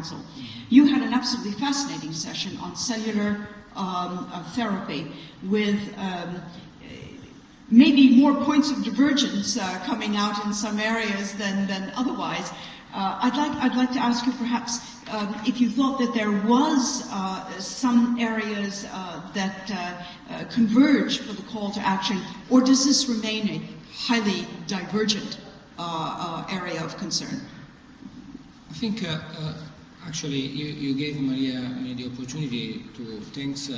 Council. You had an absolutely fascinating session on cellular therapy with maybe more points of divergence coming out in some areas than otherwise. I'd like to ask you perhaps if you thought that there was some areas that converge for the call to action, or does this remain a highly divergent area of concern? I think actually you gave Maria me the opportunity to thanks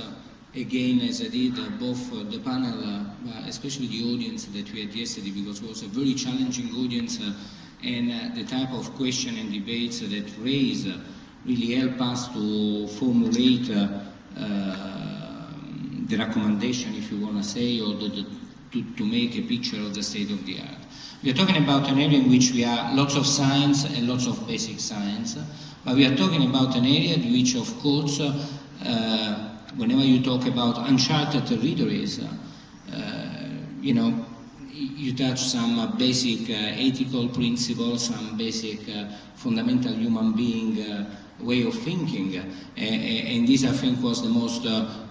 again, as I did, both the panel, especially the audience that we had yesterday, because it was a very challenging audience, and the type of question and debates that raise really help us to formulate the recommendation, if you want to say, or to make a picture of the state of the art. We are talking about an area in which we have lots of science and lots of basic science, but we are talking about an area in which, of course, whenever you talk about uncharted territories, you know, you touch some basic ethical principles, some basic fundamental human being way of thinking, and this I think was the most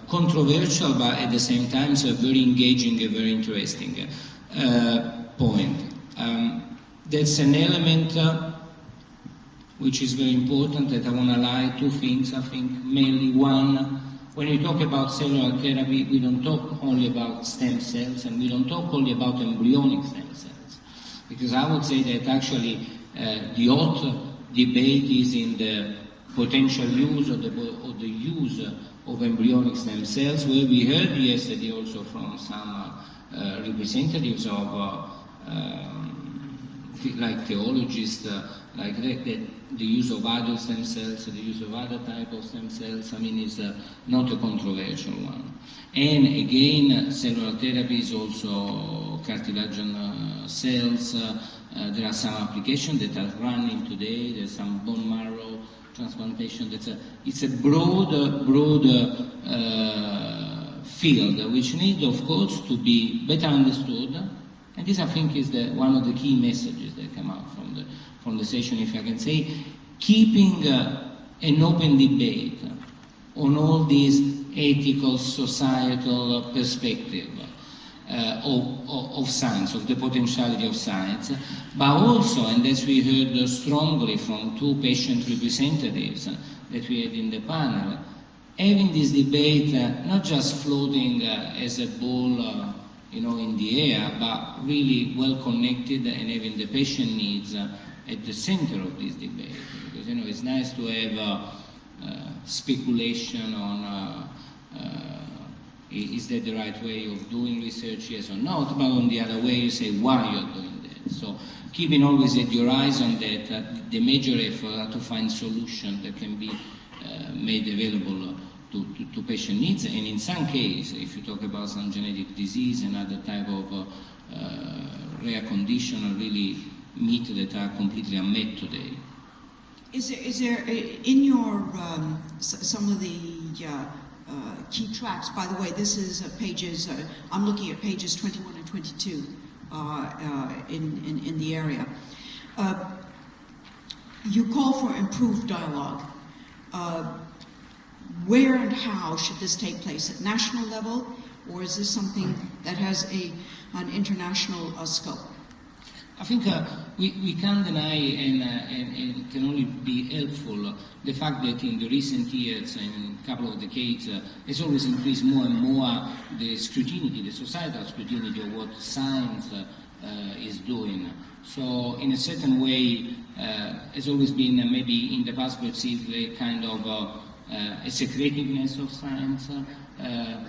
controversial, but at the same time very engaging and very interesting point. That's an element which is very important that I want to highlight. Two things, I think, mainly one. When we talk about cellular therapy, we don't talk only about stem cells, and we don't talk only about embryonic stem cells, because I would say that actually the hot debate is in the potential use or the use of embryonic stem cells, where we heard yesterday also from some representatives of like theologists, like that the use of other stem cells, the use of other type of stem cells, I mean, is not a controversial one. And again, cellular therapy is also cartilaginous cells. There are some applications that are running today. There's some bone marrow transplantation. It's a broad field which needs, of course, to be better understood. And this, I think, is one of the key messages that come out from the session, if I can say, keeping an open debate on all these ethical, societal perspective of science, of the potentiality of science, but also, and as we heard strongly from two patient representatives that we had in the panel, having this debate not just floating as a ball you know, in the air, but really well connected and having the patient needs at the center of this debate. Because, you know, it's nice to have speculation on is that the right way of doing research, yes or not, but on the other way you say why you're doing that. So keeping always at your horizon that the major effort to find solutions that can be made available to patient needs, and in some cases, if you talk about some genetic disease and other type of rare condition, or really meat that are completely unmet today. Is there in your some of the key tracks? By the way, this is pages. I'm looking at pages 21 and 22 in the area. You call for improved dialogue. Where and how should this take place? At national level, or is this something that has an international scope? I think we can't deny and can only be helpful the fact that in the recent years, in a couple of decades, it's always increased more and more the scrutiny, the societal scrutiny of what science is doing. So in a certain way, it's always been maybe in the past perceived a kind of a secretiveness of science,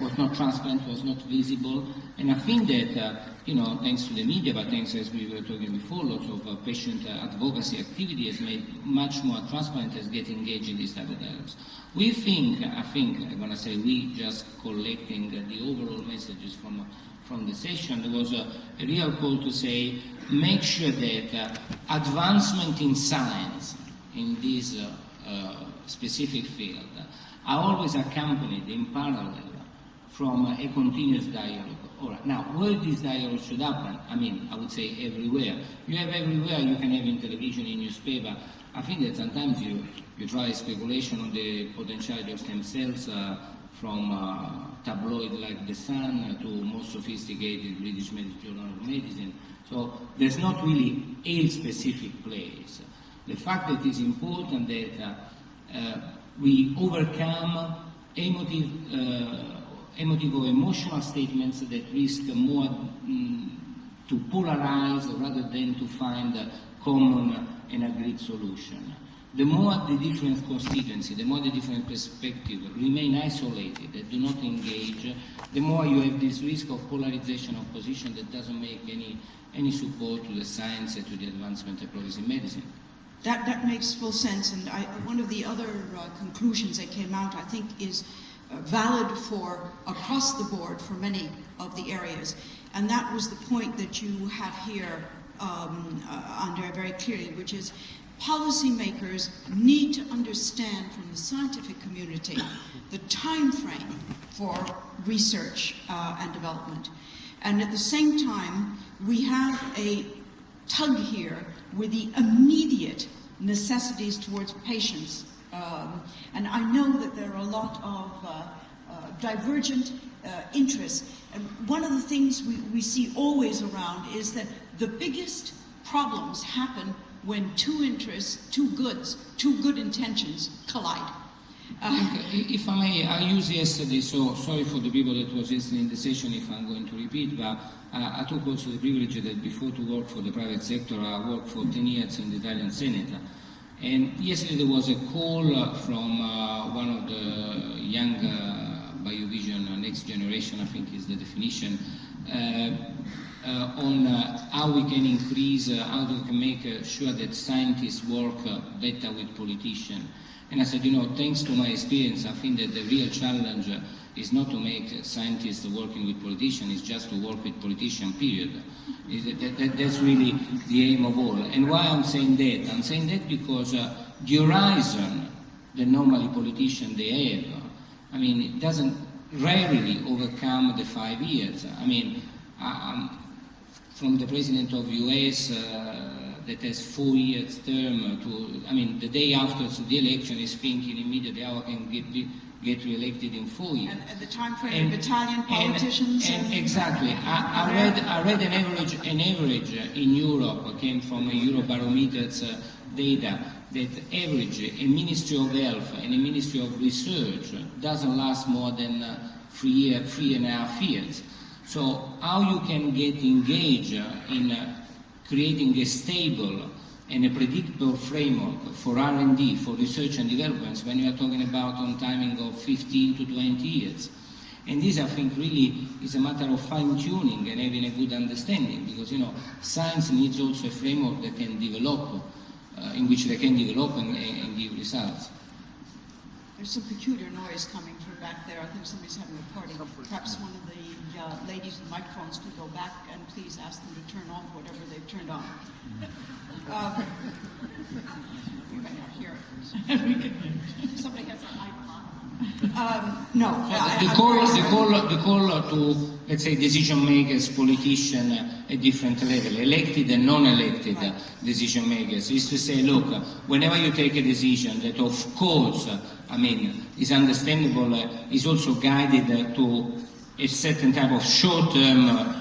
was not transparent, was not visible, and I think that you know, thanks to the media, but thanks, as we were talking before, lots of patient advocacy activity has made much more transparent, as get engaged in these type of dialogues. We think, I'm going to say we, just collecting the overall messages from the session, there was a real call to say, make sure that advancement in science in this specific field are always accompanied in parallel from a continuous dialogue all right. Now, where this dialogue should happen? I mean, I would say everywhere. You have everywhere, you can have in television, in newspaper. I think that sometimes you try speculation on the potentiality of stem cells from tabloid like The Sun to more sophisticated British Journal of Medicine. So there's not really a specific place. The fact that it's important that we overcome emotive or emotional statements that risk more to polarize rather than to find a common and agreed solution. The more the different constituency, the more the different perspective remain isolated and do not engage, the more you have this risk of polarization of position that doesn't make any support to the science and to the advancement and progress in medicine. That makes full sense, and one of the other conclusions that came out, I think, is valid for across the board for many of the areas, and that was the point that you have here, Andrea, very clearly, which is policymakers need to understand from the scientific community the time frame for research and development, and at the same time we have a tug here with the immediate necessities towards patients. And I know that there are a lot of divergent interests. And one of the things we see always around is that the biggest problems happen when two interests, two good intentions collide. If I may, I used yesterday, so sorry for the people that was listening in the session if I'm going to repeat, but I took also the privilege that before to work for the private sector, I worked for 10 years in the Italian Senate. And yesterday there was a call from one of the young BioVision next generation, I think is the definition, on how we can increase, how we can make sure that scientists work better with politicians. And I said, you know, thanks to my experience, I think that the real challenge is not to make scientists working with politicians, it's just to work with politicians, period. That's really the aim of all. And why I'm saying that? I'm saying that because the horizon that normally politicians they have, I mean, it doesn't rarely overcome the 5 years. I mean, from the president of US that has 4 years term to, I mean, the day after the election is thinking immediately how I can get re-elected in 4 years. And the time frame of Italian politicians? Exactly. I read an average in Europe, came from a Eurobarometer's data, that average a Ministry of Health and a Ministry of Research doesn't last more than 3.5 years. So how you can get engaged in creating a stable and a predictable framework for R&D, for research and developments, when you are talking about on timing of 15 to 20 years. And this, I think, really is a matter of fine-tuning and having a good understanding, because, you know, science needs also a framework that can develop, in which they can develop and give results. There's some peculiar noise coming from back there. I think somebody's having a party. Perhaps one of the ladies with microphones could go back and please ask them to turn off whatever they've turned on. We may not hear it. Somebody has an iPod. No. The call to, let's say, decision makers, politicians at different level, elected and non-elected decision makers, is to say, look, whenever you take a decision that, of course, I mean, is understandable, is also guided to a certain type of short-term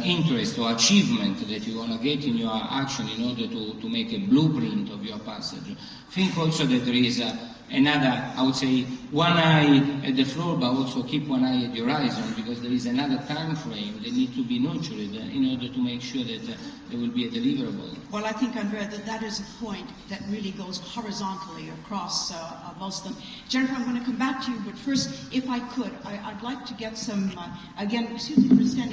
interest or achievement that you want to get in your action in order to make a blueprint of your passage. Think also that there is another, I would say, one eye at the floor, but also keep one eye at the horizon, because there is another time frame that needs to be nurtured in order to make sure that there will be a deliverable. Well, I think, Andrea, that is a point that really goes horizontally across most of them. Jennifer, I'm going to come back to you, but first, if I could, I'd like to get some, again, excuse me for standing